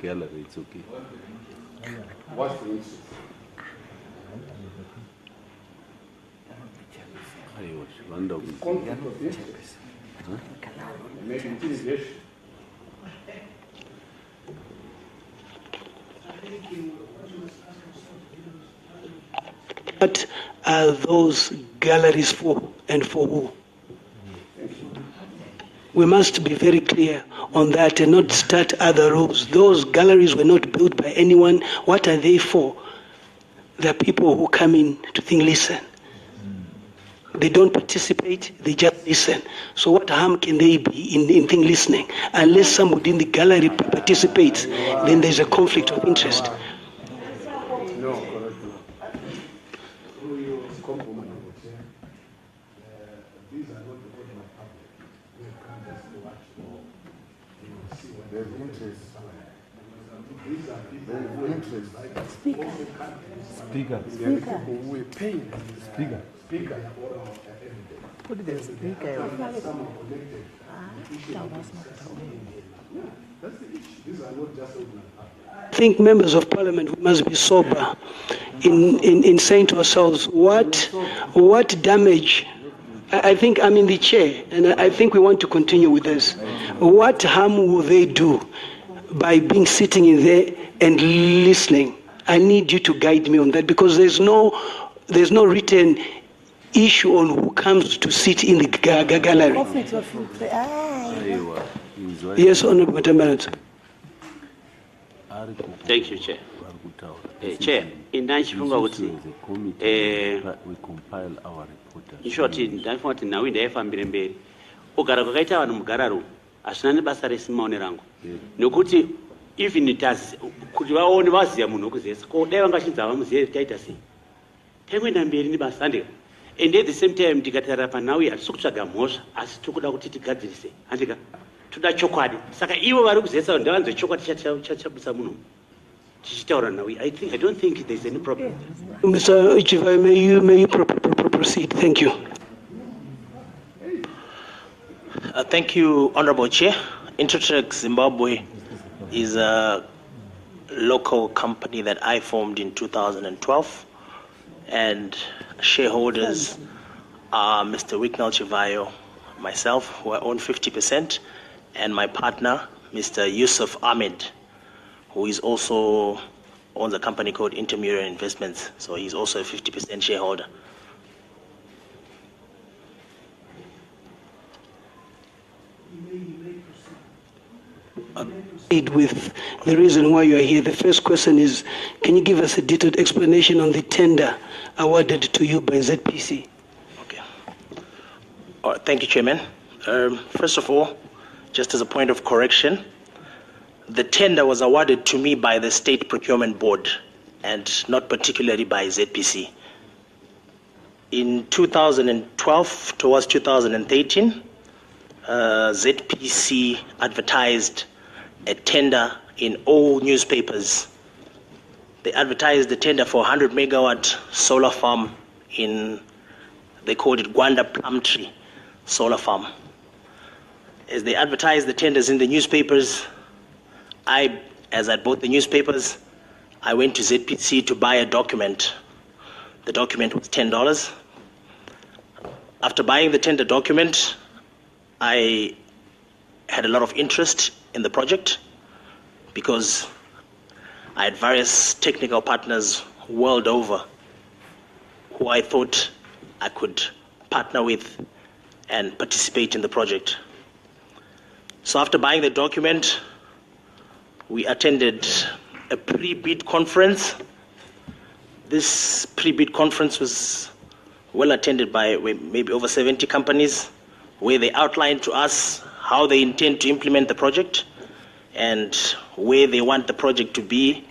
gallery, it's okay. What's the issue? Conflict of interest. Maybe intimidation. What are those galleries for and for who? We must be very clear on that and not start other rules. Those galleries were not built by anyone. What are they for? There are people who come in to think, listen. They don't participate, they just listen. So what harm can they be in thing listening? Unless somebody in the gallery participates, then there's a conflict of interest. No, correct. These are not the ordinary public. They come just to watch more. They will see what there's interest. These are people who interest. Speaker. Speaker. There are people who are paying. Speaker. Speaker. Put it as speaker. Some are connected. That's the issue. These are not just ordinary public. I think members of parliament must be sober in saying to ourselves, what damage, I think I'm in the chair, and I think we want to continue with this. What harm will they do by being sitting in there and listening? I need you to guide me on that, because there's no written issue on who comes to sit in the gallery. Yes, Honorable Madam. Thank you, Chair. Chair, indanchifunga kuti we compile our report. in short ndandifuna kuti nawe ndaifambire mberi kugara kwakaita vanhu mugararo hazvina nebasa resimaone rangu nekuti even it has kuti vaone vaziya munhu wekuzesa ko dai vangachinza vamuziye taita sei taikuenda mberi nebasa ndika and at the same time tikatarira panawe hatisi kutsvaga mhosva asi tikuda kuti tigadzirise handika toda chokwadi saka ivo vari kuzesa ndavanzwe chokwadi chachabusa munhu tichitaura nawe. I don't think there's any problem. Mr. Chivayo, may you proceed. Thank you. Thank you, Honorable Chair. Intertrek Zimbabwe is a local company that I formed in 2012, and shareholders are Mr. Wicknell Chivayo, myself, who I own 50%, and my partner, Mr. Yusuf Ahmed, who is also owns a company called Intermediate Investments, so he's also a 50% shareholder. With the reason why you are here, the first question is, can you give us a detailed explanation on the tender awarded to you by ZPC? Okay. All right, thank you, Chairman. First of all, just as a point of correction, the tender was awarded to me by the State Procurement Board and not particularly by ZPC. In 2012 towards 2013, ZPC advertised a tender in all newspapers. They advertised the tender for 100 megawatt solar farm they called it Gwanda Plum Tree Solar Farm. As they advertised the tenders in the newspapers, as I bought the newspapers, I went to ZPC to buy a document. The document was $10. After buying the tender document, I had a lot of interest in the project because I had various technical partners world over who I thought I could partner with and participate in the project. So after buying the document, we attended a pre-bid conference. This pre-bid conference was well attended by maybe over 70 companies, where they outlined to us how they intend to implement the project and where they want the project to be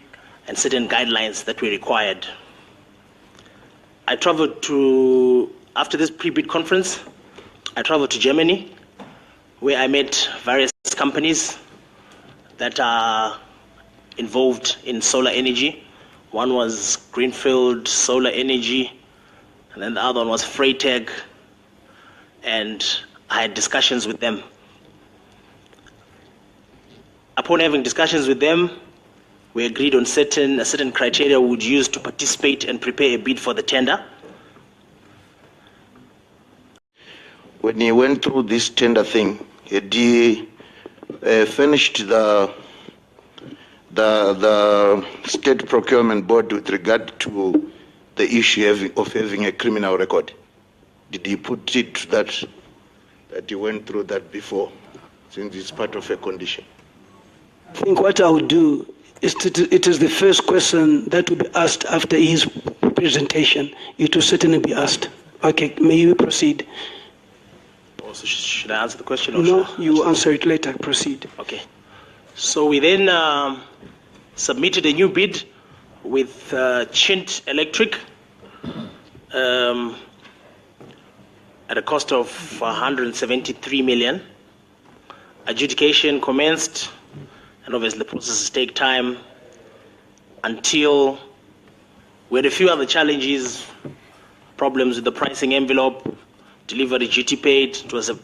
and certain guidelines that were required. I traveled after this pre-bid conference, I traveled to Germany, where I met various companies that are involved in solar energy. One was Greenfield Solar Energy, and then the other one was Freytag, and I had discussions with them. Upon having discussions with them, We agreed on certain criteria we would use to participate and prepare a bid for the tender. When he went through this tender thing, he finished the State Procurement Board with regard to the issue of having a criminal record. Did he put it to that he went through that before, since it's part of a condition? I think what I would do is it is the first question that will be asked after his presentation. It will certainly be asked. Okay, may you proceed? Also, should I answer the question? Or No, should I- you answer it later. Proceed. Okay. So we then submitted a new bid with Chint Electric at a cost of 173 million. Adjudication commenced, and obviously the processes take time until we had a few other challenges, problems with the pricing envelope, delivery duty paid. It was a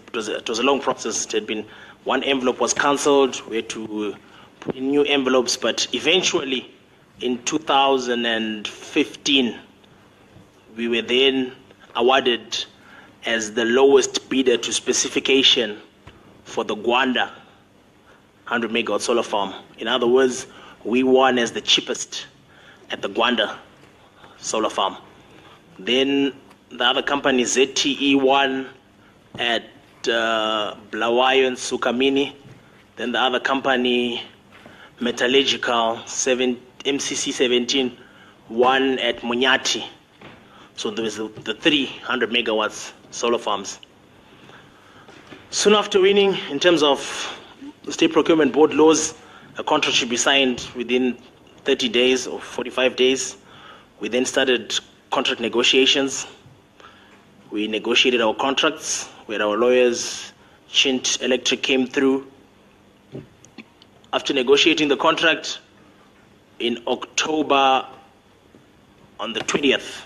long process. It had been, one envelope was cancelled. We had to put in new envelopes, but eventually in 2015, we were then awarded as the lowest bidder to specification for the Gwanda 100 megawatt solar farm. In other words, we won as the cheapest at the Gwanda solar farm. Then the other company, ZTE, won at Blawayo and Sukamini. Then the other company, Metallurgical, MCC 17, won at Munyati. So there was the 300 megawatts solar farms. Soon after winning, in terms of the State Procurement Board laws, a contract should be signed within 30 days or 45 days. We then started contract negotiations. We negotiated our contracts with our lawyers. Chint Electric came through. After negotiating the contract, in October, on the 20th,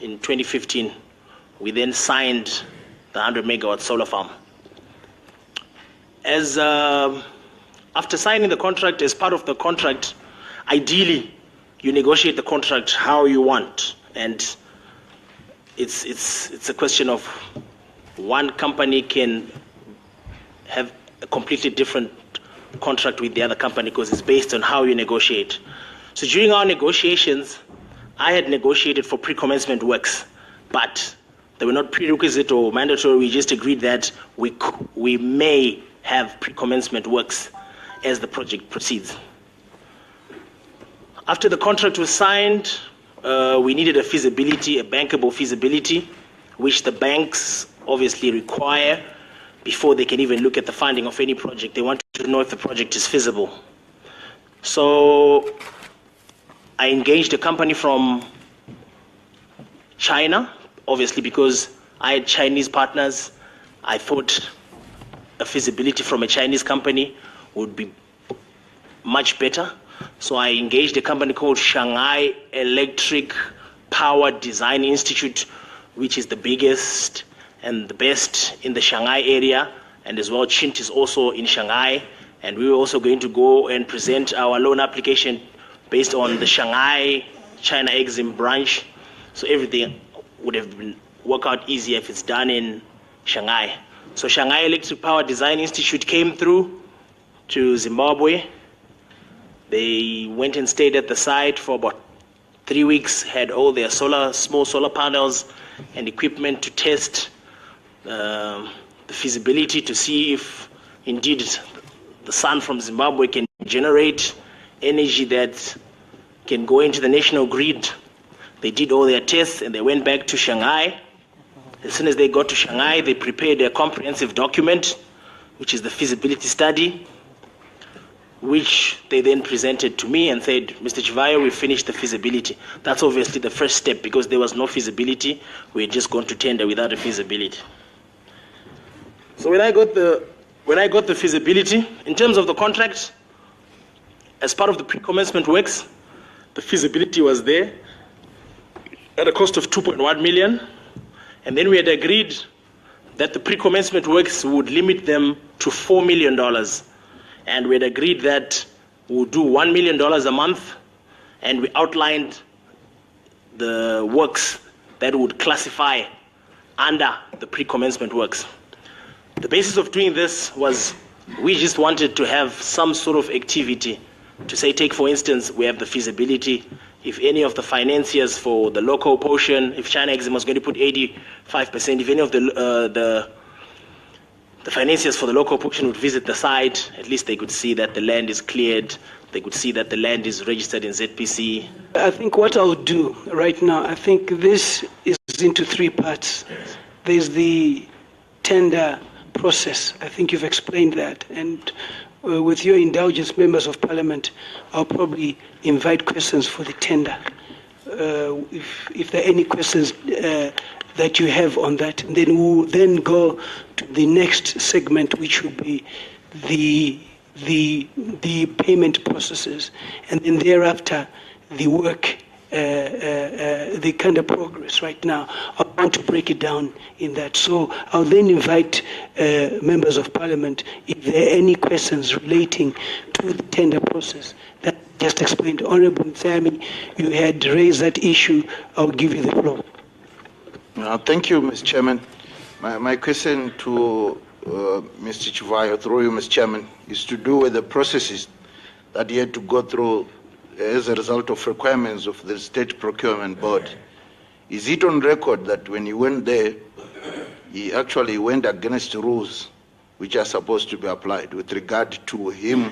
in 2015, we then signed the 100 megawatt solar farm. After signing the contract, as part of the contract, ideally, you negotiate the contract how you want, and it's a question of one company can have a completely different contract with the other company because it's based on how you negotiate. So during our negotiations, I had negotiated for pre-commencement works, but they were not prerequisite or mandatory. We just agreed that we may have pre-commencement works as the project proceeds. After the contract was signed, we needed a feasibility, a bankable feasibility, which the banks obviously require before they can even look at the funding of any project. They want to know if the project is feasible. So I engaged a company from China, obviously because I had Chinese partners. I thought a feasibility from a Chinese company would be much better. So I engaged a company called Shanghai Electric Power Design Institute, which is the biggest and the best in the Shanghai area, and as well Chint is also in Shanghai, and we were also going to go and present our loan application based on the Shanghai China Exim branch. So everything would have been work out easier if it's done in Shanghai. So Shanghai Electric Power Design Institute came through to Zimbabwe. They went and stayed at the site for about 3 weeks, had all their small solar panels and equipment to test the feasibility to see if indeed the sun from Zimbabwe can generate energy that can go into the national grid. They did all their tests and they went back to Shanghai. As soon as they got to Shanghai, they prepared a comprehensive document, which is the feasibility study, which they then presented to me and said, Mr. Chivayo, we finished the feasibility. That's obviously the first step because there was no feasibility. We had just gone to tender without a feasibility. So when I got the feasibility, in terms of the contract, as part of the pre-commencement works, the feasibility was there at a cost of 2.1 million. And then we had agreed that the pre-commencement works would limit them to $4 million. And we had agreed that would do $1 million a month, and we outlined the works that would classify under the pre-commencement works. The basis of doing this was we just wanted to have some sort of activity to say, take for instance, we have the feasibility. If any of the financiers for the local portion, if China Exim was going to put 85%, if any of the financiers for the local portion would visit the site, at least they could see that the land is cleared, they could see that the land is registered in ZPC. I think what I'll do right now, I think this is into three parts. There's the tender process. I think you've explained that. And with your indulgence, members of parliament, I'll probably invite questions for the tender. If there are any questions that you have on that, then we'll then go to the next segment, which will be the payment processes, and then thereafter the work, the kind of progress right now. I want to break it down in that. So I'll then invite members of parliament if there are any questions relating to the tender process that I just explained. Honorable Mthami, you had raised that issue. I'll give you the floor. Thank you, Mr. Chairman. My question to Mr. Chivayo, through you, Mr. Chairman, is to do with the processes that he had to go through as a result of requirements of the State Procurement Board. Is it on record that when he went there, he actually went against rules which are supposed to be applied with regard to him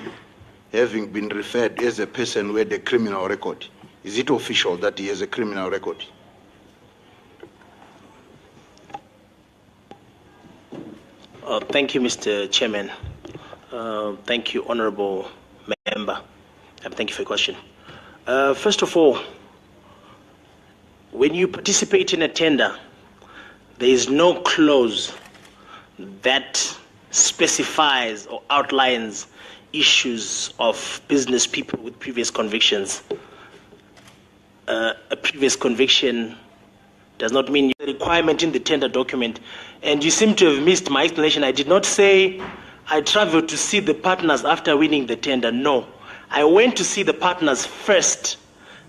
having been referred as a person who had a criminal record? Is it official that he has a criminal record? Thank you, Mr. Chairman. Thank you, Honorable Member. And thank you for your question. First of all, when you participate in a tender, there is no clause that specifies or outlines issues of business people with previous convictions. A previous conviction does not mean the requirement in the tender document. And you seem to have missed my explanation. I did not say I traveled to see the partners after winning the tender. No. I went to see the partners first.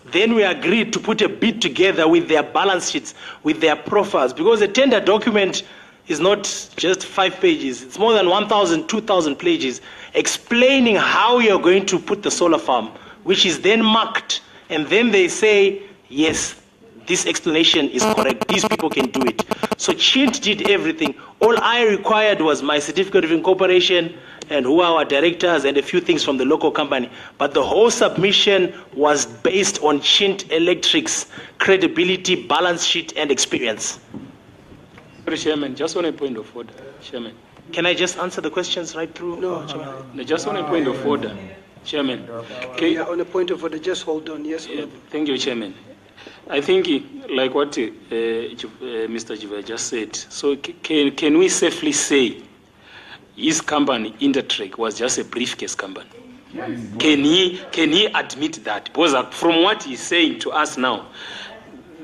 Then we agreed to put a bid together with their balance sheets, with their profiles, because the tender document is not just 5 pages. It's more than 1,000, 2,000 pages explaining how you're going to put the solar farm, which is then marked. And then they say, yes, this explanation is correct. These people can do it. So Chint did everything. All I required was my certificate of incorporation and who are our directors and a few things from the local company. But the whole submission was based on Chint Electric's credibility, balance sheet, and experience. Chairman, just on a point of order, Chairman. Can I just answer the questions right through? No, Just on a point of order, Chairman. Yeah, on a point of order, just hold on. Yes, Thank you, Chairman. I think, like what Mr. Chivayo just said, so can we safely say his company, Intertrek, was just a briefcase company? Can he admit that? Because from what he's saying to us now,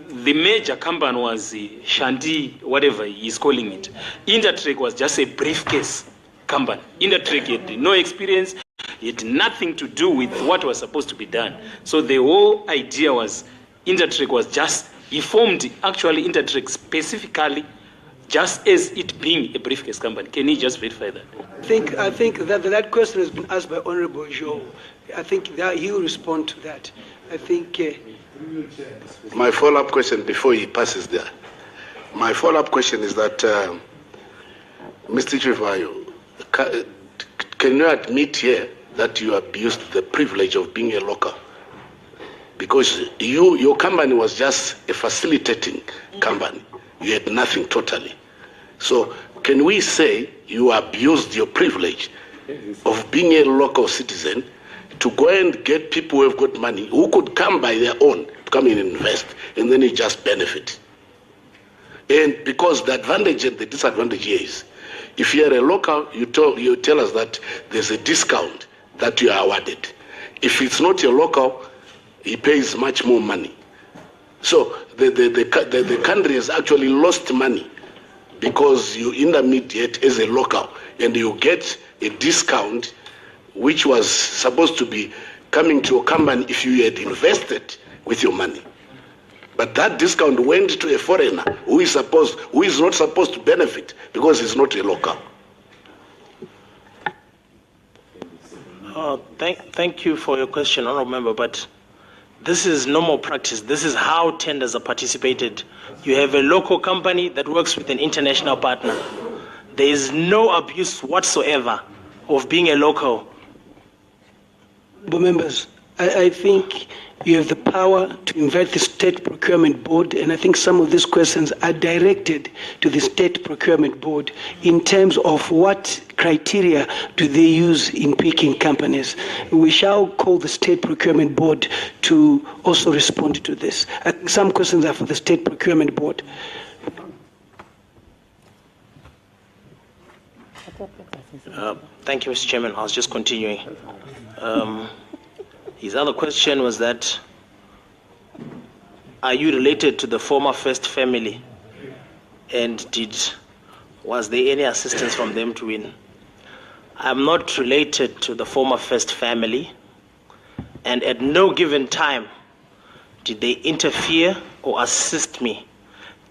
the major company was Shanti, whatever he's calling it. Intertrek was just a briefcase company. Intertrek had no experience, it had nothing to do with what was supposed to be done. So the whole idea was Intertrek was just, he formed actually Intertrek specifically just as it being a briefcase company. Can you just verify that? I think that question has been asked by Honorable Joe. I think that he will respond to that. I think... My follow-up question before he passes there. My follow-up question is that, Mr. Chivayo, can you admit here that you abused the privilege of being a local? Because your company was just a facilitating company. You had nothing totally. So can we say you abused your privilege of being a local citizen to go and get people who have got money, who could come by their own, to come in and invest, and then you just benefit? And because the advantage and the disadvantage here is, if you're a local, you tell us that there's a discount that you are awarded. If it's not a local, he pays much more money. So the country has actually lost money because you intermediate as a local and you get a discount which was supposed to be coming to your company if you had invested with your money. But that discount went to a foreigner who is not supposed to benefit because he's not a local. Thank you for your question, honorable member, but this is normal practice. This is how tenders are participated. You have a local company that works with an international partner. There is no abuse whatsoever of being a local. Honourable members, I think you have the power to invite the State Procurement Board, and I think some of these questions are directed to the State Procurement Board in terms of what criteria do they use in picking companies. We shall call the State Procurement Board to also respond to this. I think some questions are for the State Procurement Board. Thank you, Mr. Chairman. I was just continuing. His other question was that, are you related to the former First family? And was there any assistance from them to win? I'm not related to the former First family, and at no given time did they interfere or assist me.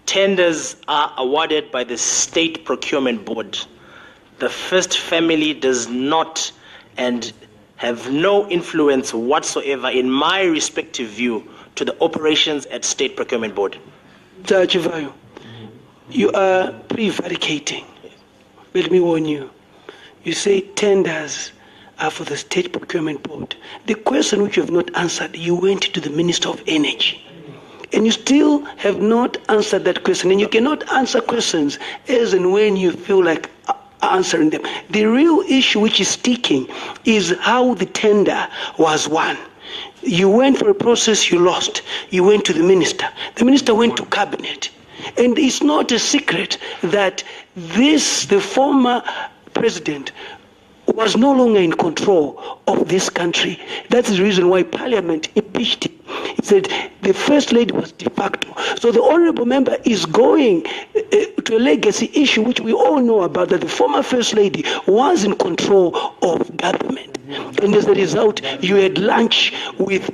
Tenders are awarded by the State Procurement Board. The First family does not and have no influence whatsoever, in my respective view, to the operations at State Procurement Board. Mr. Chivayo, you are prevaricating. Let me warn you. You say tenders are for the State Procurement Board. The question which you have not answered, you went to the Minister of Energy. And you still have not answered that question. And you cannot answer questions as and when you feel like answering them. The real issue which is sticking is how the tender was won. You went for a process, you lost. You went to the minister. The minister went to cabinet. And it's not a secret that the former president was no longer in control of this country. That's the reason why Parliament impeached him. He said the First Lady was de facto. So the honourable member is going to a legacy issue which we all know about, that the former First Lady was in control of government. And as a result, you had lunch with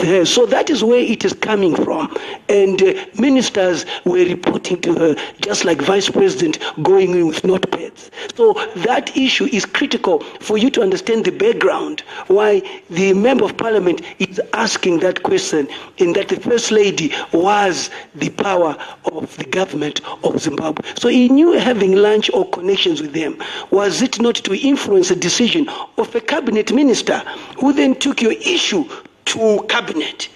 her. So that is where it is coming from. And ministers were reporting to her, just like Vice President going in with notepads. So that issue is critical for you to understand the background, why the Member of Parliament is asking that question, in that the First Lady was the power of the government of Zimbabwe. So in you having lunch or connections with them, was it not to influence the decision of a cabinet minister who then took your issue to cabinet?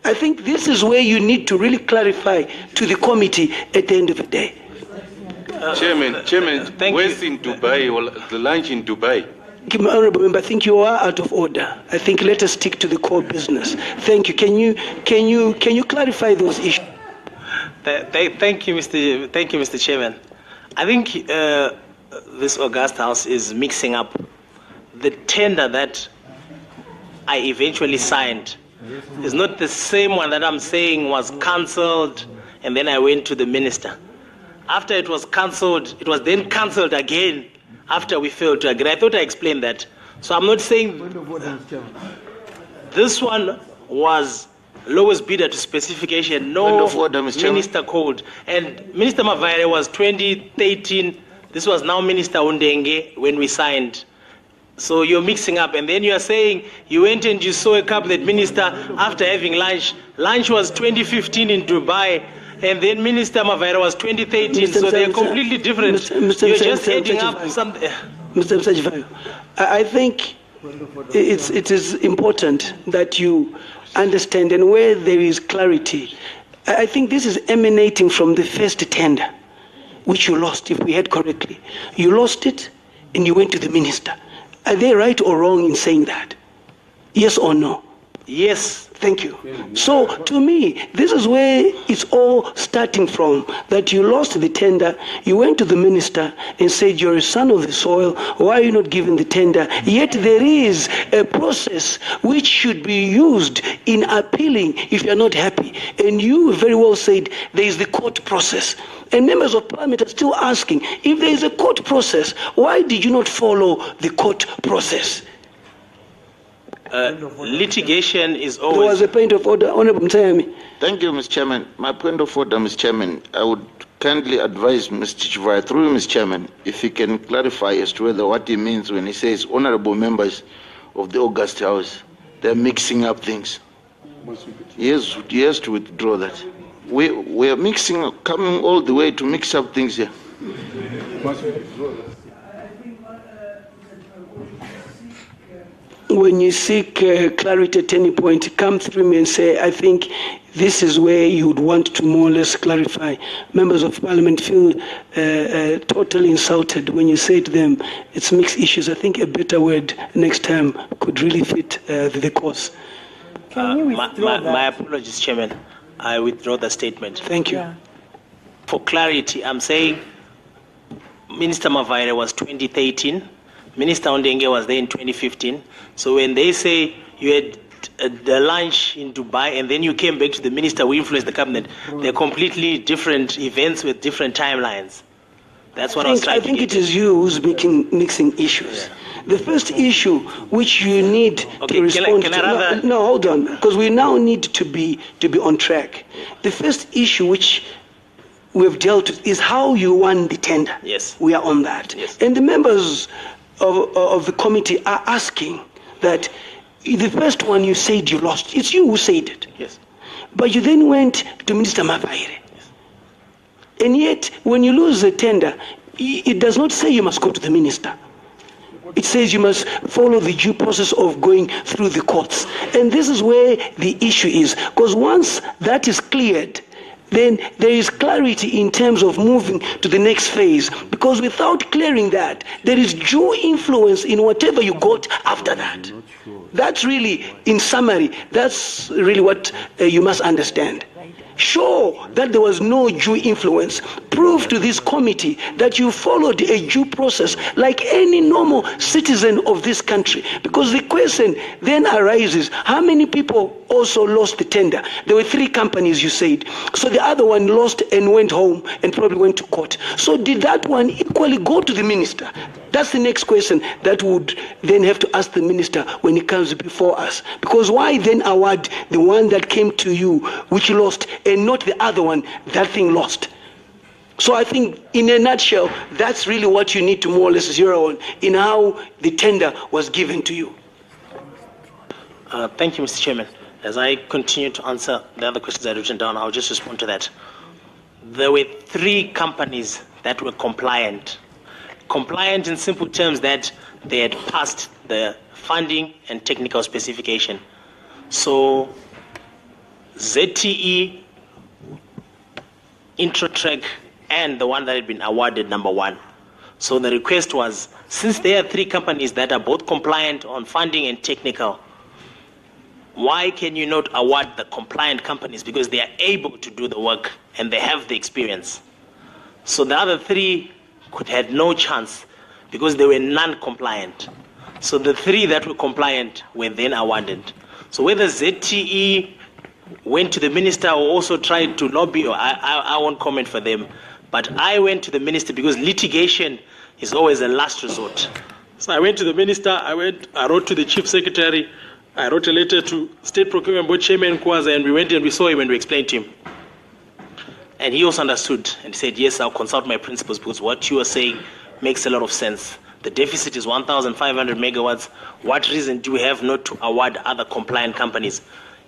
I think this is where you need to really clarify to the committee at the end of the day. Chairman, where's in Dubai, or the lunch in Dubai? Honourable Member, I think you are out of order. I think let us stick to the core business. Thank you. Can you clarify those issues? Thank you, Mr. Chairman. I think this august House is mixing up the tender that I eventually signed. Is not the same one that I'm saying was cancelled, and then I went to the minister. After it was cancelled, it was then cancelled again after we failed to agree. I thought I explained that. So I'm not saying this one was lowest bidder to specification. No minister called. And Minister Mavaire was 2013. This was now Minister Undenge when we signed. So you're mixing up. And then you are saying you went and you saw a cabinet minister after having lunch. Lunch was 2015 in Dubai. And then Minister Mavaira was 2013, so they're completely different. You're just adding up something. Mr. Chivayo, I think it is important that you understand, and where there is clarity, I think this is emanating from the first tender, which you lost, if we heard correctly. You lost it, and you went to the minister. Are they right or wrong in saying that? Yes or no? Yes. Thank you. So to me, this is where it's all starting from, that you lost the tender, you went to the minister and said, you're a son of the soil, why are you not given the tender? Yet there is a process which should be used in appealing if you're not happy. And you very well said there is the court process. And members of Parliament are still asking, if there is a court process, why did you not follow the court process? Litigation is There was always... a point of order. Honorable Mtayami. Thank you, Mr. Chairman. My point of order, Mr. Chairman, I would kindly advise Mr. Chivayo, through you, Mr. Chairman, if he can clarify as to whether what he means when he says honorable members of the August House, they're mixing up things. He has to withdraw that. We are coming all the way to mix up things here. When you seek clarity at any point, come through me and say, I think this is where you would want to more or less clarify. Members of Parliament feel totally insulted when you say to them, it's mixed issues. I think a better word next time could really fit the course. Can you withdraw that? My apologies, Chairman. I withdraw the statement. Thank you. Yeah. For clarity, I'm saying Minister Mavaire was 2013. Minister Ondenge was there in 2015. So when they say you had the lunch in Dubai and then you came back to the minister who influenced the cabinet, they're completely different events with different timelines. That's what I was trying I to think get it is you who's mixing issues. The first issue which you need to respond can I to... rather- No, hold on, because we now need to be on track. The first issue which we've dealt with is how you won the tender. Yes. We are on that. Yes. And the members of the committee are asking that the first one you said you lost. It's you who said it. Yes. But you then went to Minister Mavaire. And yet, when you lose a tender, it does not say you must go to the minister. It says you must follow the due process of going through the courts. And this is where the issue is. Because once that is cleared, then there is clarity in terms of moving to the next phase. Because without clearing that, there is due influence in whatever you got after that. That's really, in summary, that's really what you must understand. Show that there was no due influence. Prove to this committee that you followed a due process like any normal citizen of this country. Because the question then arises, how many people also lost the tender? There were 3 companies, you said. So the other one lost and went home and probably went to court. So did that one equally go to the minister? That's the next question that would then have to ask the minister when he comes before us. Because why then award the one that came to you, which lost, and not the other one, that thing lost? So I think, in a nutshell, that's really what you need to more or less zero on in how the tender was given to you. Thank you, Mr. Chairman. As I continue to answer the other questions I've written down, I'll just respond to that. There were 3 companies that were compliant. Compliant in simple terms that they had passed the funding and technical specification. So ZTE, Introtrack, and the one that had been awarded number 1. So the request was, since there are 3 companies that are both compliant on funding and technical, why can you not award the compliant companies? Because they are able to do the work and they have the experience. So the other 3 had no chance because they were non-compliant. So the 3 that were compliant were then awarded. So whether ZTE went to the minister or also tried to lobby, or I won't comment for them, but I went to the minister because litigation is always a last resort. So I went to the minister, I wrote to the chief secretary, I wrote a letter to State Procurement Board Chairman Kwaza, and we went and we saw him and we explained to him. And he also understood and said, yes, I'll consult my principals because what you are saying makes a lot of sense. The deficit is 1,500 megawatts. What reason do we have not to award other compliant companies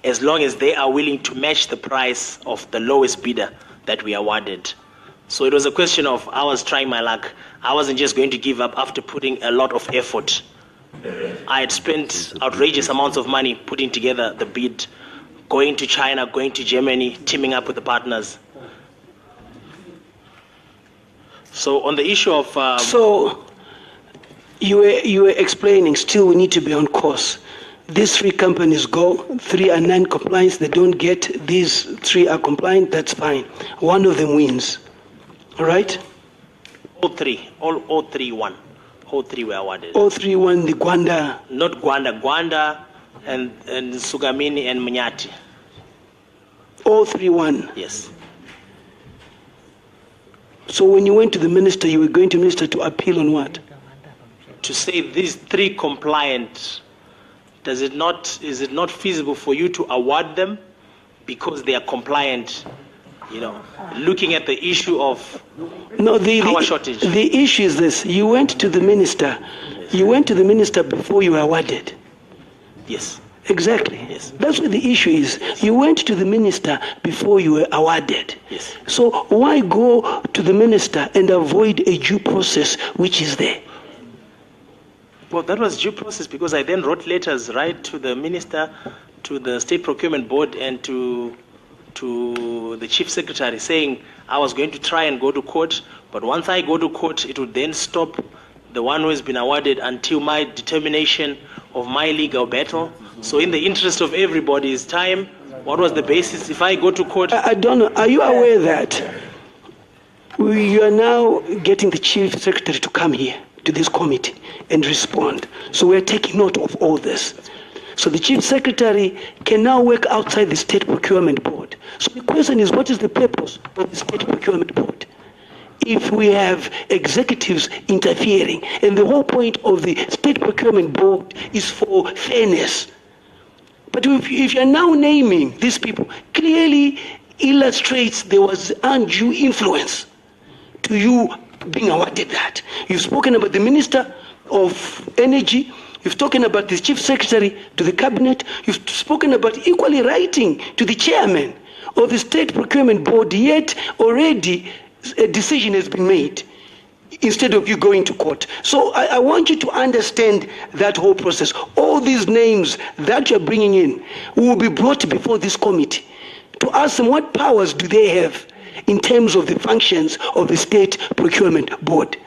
as long as they are willing to match the price of the lowest bidder that we awarded? So it was a question of I was trying my luck. I wasn't just going to give up after putting a lot of effort. I had spent outrageous amounts of money putting together the bid, going to China, going to Germany, teaming up with the partners. So on the issue of... So you were explaining, still we need to be on course. These 3 companies go, 3 are non-compliant, they don't get, these 3 are compliant, that's fine. One of them wins, all right? All 3 won. All 3 were awarded. All 3 won the Gwanda. Not Gwanda and Sugamini and Munyati. All 3 won. Yes. So when you went to the minister, you were going to minister to appeal on what? To say these 3 compliant is it not feasible for you to award them because they are compliant, looking at the issue of power shortage? The issue is this. You went to the minister. You went to the minister before you were awarded. Yes. Exactly. Yes. That's what the issue is. You went to the minister before you were awarded. Yes. So why go to the minister and avoid a due process which is there? Well, that was due process because I then wrote letters right to the minister, to the State Procurement Board, and to the Chief Secretary saying I was going to try and go to court, but once I go to court, it would then stop the one who has been awarded until my determination of my legal battle. So in the interest of everybody's time, what was the basis? If I go to court... I don't know. Are you aware that you are now getting the Chief Secretary to come here to this committee and respond? So we're taking note of all this. So the Chief Secretary can now work outside the State Procurement Board. So the question is, what is the purpose of the State Procurement Board? If we have executives interfering, and the whole point of the State Procurement Board is for fairness. But if you're now naming these people, clearly illustrates there was undue influence to you being awarded that. You've spoken about the Minister of Energy, you've spoken about the Chief Secretary to the Cabinet, you've spoken about equally writing to the Chairman of the State Procurement Board, yet already a decision has been made instead of you going to court. So I want you to understand that whole process. All these names that you're bringing in will be brought before this committee to ask them what powers do they have in terms of the functions of the State Procurement Board.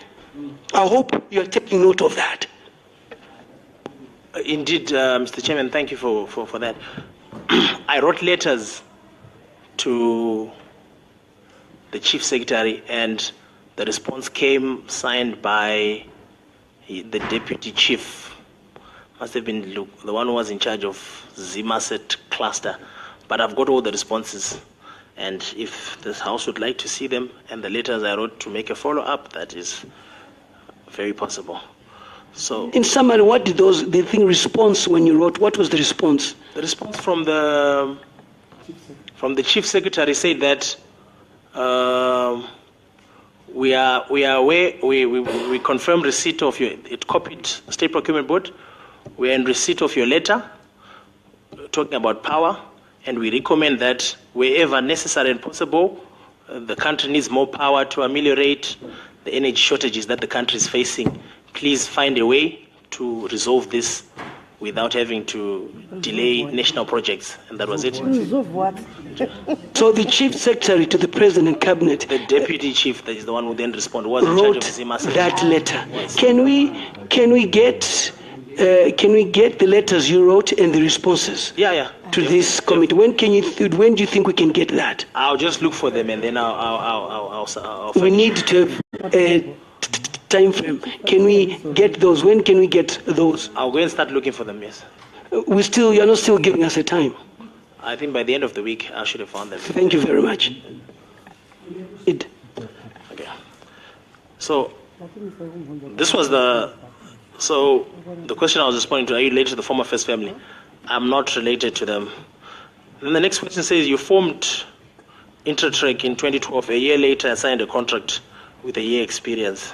I hope you're taking note of that. Indeed, Mr. Chairman, thank you for that. I wrote letters to the Chief Secretary, and the response came signed by the Deputy Chief. Must have been Luke, the one who was in charge of Zimaset cluster. But I've got all the responses. And if this House would like to see them and the letters I wrote to make a follow-up, that is very possible. So, in summary, what did the thing response when you wrote? What was the response? The response from the Chief Secretary said that we confirm receipt of it copied State Procurement Board. We are in receipt of your letter talking about power, and we recommend that wherever necessary and possible, the country needs more power to ameliorate the energy shortages that the country is facing. Please find a way to resolve this without having to delay national projects. And that was it. So the Chief Secretary to the President and Cabinet, the Deputy Chief, that is the one who then responded, was wrote in charge of Zimaset. that letter. Yes. Can we get the letters you wrote and the responses? Yeah. To this committee. When do you think we can get that? I'll just look for them and then I'll we need to have a time frame. Can we get those? When can we get those? I'll go and start looking for them, yes. You're not still giving us a time. I think by the end of the week I should have found them. Thank you very much. Okay. So this was the question I was responding to. Are you related to the former First Family? I'm not related to them. Then the next question says you formed Intertrek in 2012. A year later I signed a contract with a year experience.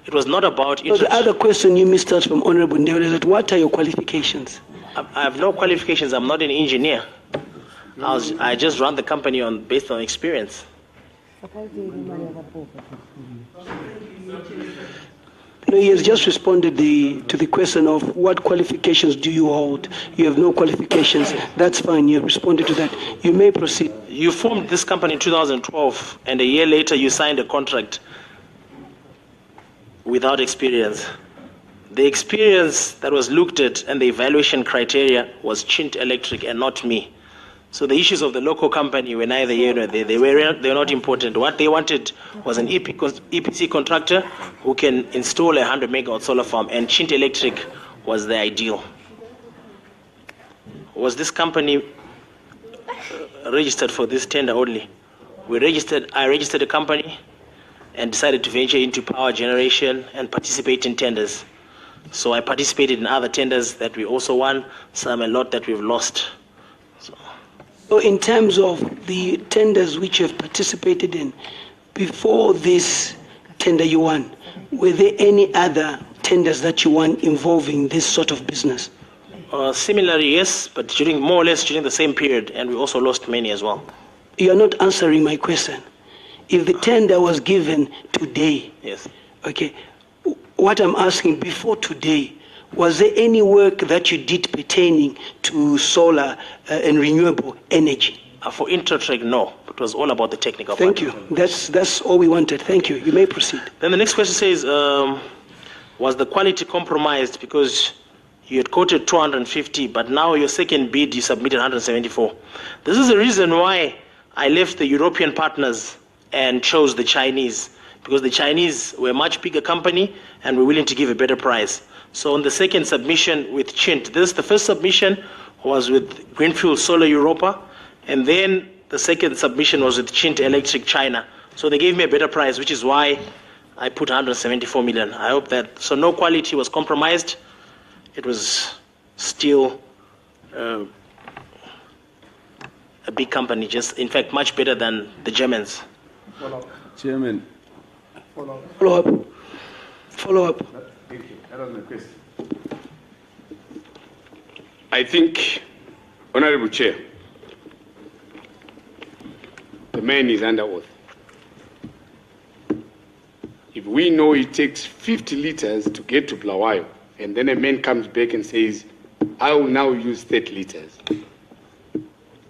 It was not about... The other question you missed out from Honorable Ndewele is that what are your qualifications? I have no qualifications. I'm not an engineer. I just run the company based on experience. No, he has just responded to the question of what qualifications do you hold. You have no qualifications. That's fine. You have responded to that. You may proceed. You formed this company in 2012, and a year later you signed a contract without experience. The experience that was looked at and the evaluation criteria was Chint Electric and not me. So the issues of the local company were neither here nor there. They were not important. What they wanted was an EPC contractor who can install a 100 megawatt solar farm, and Chint Electric was the ideal. Was this company registered for this tender only? I registered a company and decided to venture into power generation and participate in tenders. So I participated in other tenders that we also won, some a lot that we've lost. So in terms of the tenders which you have participated in, before this tender you won, were there any other tenders that you won involving this sort of business? Similarly, yes, but more or less during the same period, and we also lost many as well. You are not answering my question. If the tender was given today, yes. Okay, what I'm asking, before today, was there any work that you did pertaining to solar and renewable energy? For Intertrek, no. It was all about the technical Thank part. you. That's all we wanted. Thank you. You may proceed. Then the next question says, was the quality compromised because you had quoted 250, but now your second bid you submitted 174? This is the reason why I left the European partners and chose the Chinese, because the Chinese were a much bigger company and were willing to give a better price. So on the second submission with Chint, the first submission was with Greenfield Solar Europa, and then the second submission was with Chint Electric China. So they gave me a better price, which is why I put 174 million. I hope that, so no quality was compromised. It was still a big company, just in fact much better than the Germans. Chairman. Follow up. Thank you. That was my question. I think, Honorable Chair, the man is under oath. If we know it takes 50 liters to get to Bulawayo, and then a man comes back and says, I will now use 30 liters,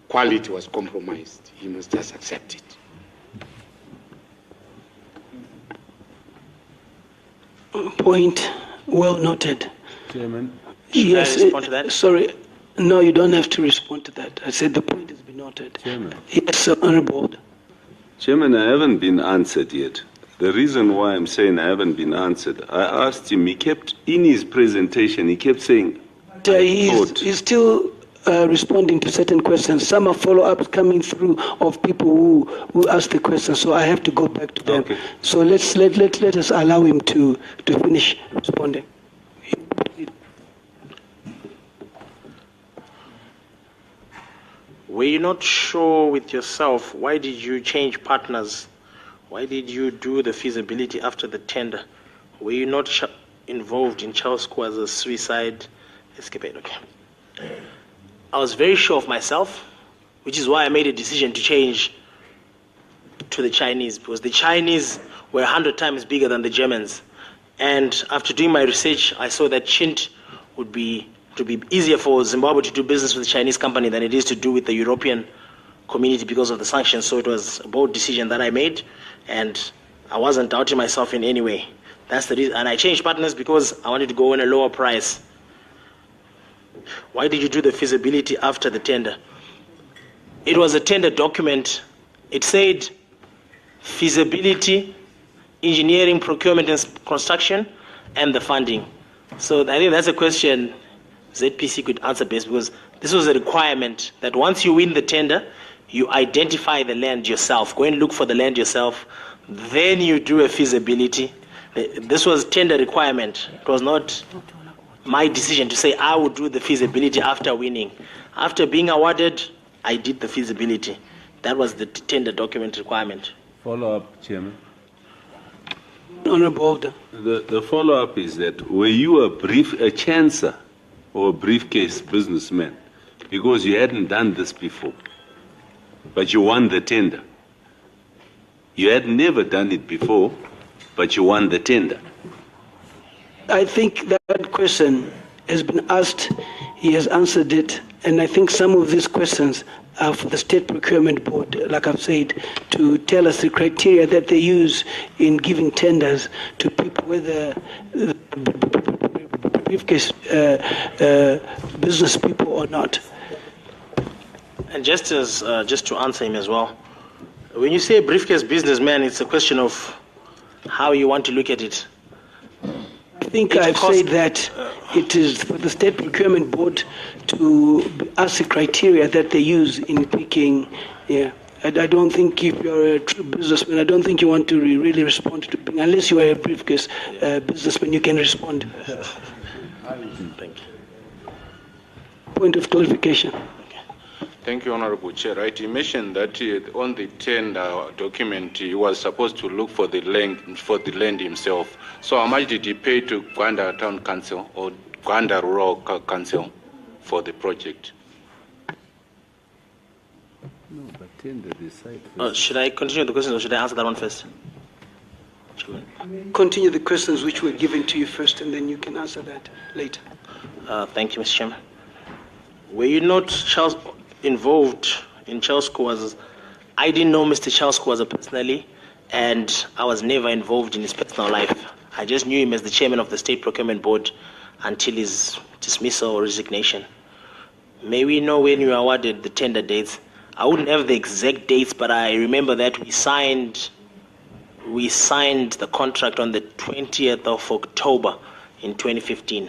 quality was compromised. He must just accept it. Point well noted. Chairman. Yes. Should I respond to that? Sorry. No, you don't have to respond to that. I said the point has been noted. Chairman. Yes, Honorable. Chairman, I haven't been answered yet. The reason why I'm saying I haven't been answered, I asked him, he kept, in his presentation, he kept saying, He's still responding to certain questions. Some are follow-ups coming through of people who asked the questions, so I have to go back to them. Okay. So let us allow him to finish responding. Were you not sure with yourself? Why did you change partners? Why did you do the feasibility after the tender? Were you not involved in Charles Kwaza's suicide escapade? Okay. I was very sure of myself, which is why I made a decision to change to the Chinese, because the Chinese were 100 times bigger than the Germans. And after doing my research, I saw that Chint would be easier for Zimbabwe to do business with a Chinese company than it is to do with the European community because of the sanctions. So it was a bold decision that I made, and I wasn't doubting myself in any way. That's the reason. And I changed partners because I wanted to go in a lower price. Why did you do the feasibility after the tender? It was a tender document. It said feasibility, engineering, procurement, and construction, and the funding. So I think that's a question ZPC could answer best, because this was a requirement that once you win the tender, you identify the land yourself. Go and look for the land yourself. Then you do a feasibility. This was tender requirement. It was not my decision to say I would do the feasibility after winning. After being awarded, I did the feasibility. That was the tender document requirement. Follow-up, Chairman. Honorable. The follow-up is that were you a chancer or a briefcase businessman because you hadn't done this before, but you won the tender? You had never done it before, but you won the tender. I think that question has been asked, he has answered it, and I think some of these questions are for the State Procurement Board, like I've said, to tell us the criteria that they use in giving tenders to people, whether briefcase business people or not. And just to answer him as well, when you say briefcase businessman, it's a question of how you want to look at it. I think I've said that it is for the State Procurement Board to ask the criteria that they use in picking. Yeah, I don't think if you're a true businessman, I don't think you want to really respond to, unless you are a briefcase businessman, you can respond. Thank you. Point of clarification. Thank you, Honorable Chair. Right, you mentioned that on the tender document, he was supposed to look for the land himself. So how much did he pay to Gwanda Town Council or Gwanda Rural Council for the project? No, but tender the site. Should I continue the questions or should I answer that one first? Continue the questions which were given to you first, and then you can answer that later. Thank you, Mr. Chairman. Were you not involved in Charles Kwaza? I didn't know Mr. Charles Kwaza personally, and I was never involved in his personal life. I just knew him as the chairman of the State Procurement Board until his dismissal or resignation. May we know when you were awarded the tender dates? I wouldn't have the exact dates, but I remember that we signed the contract on the 20th of October in 2015.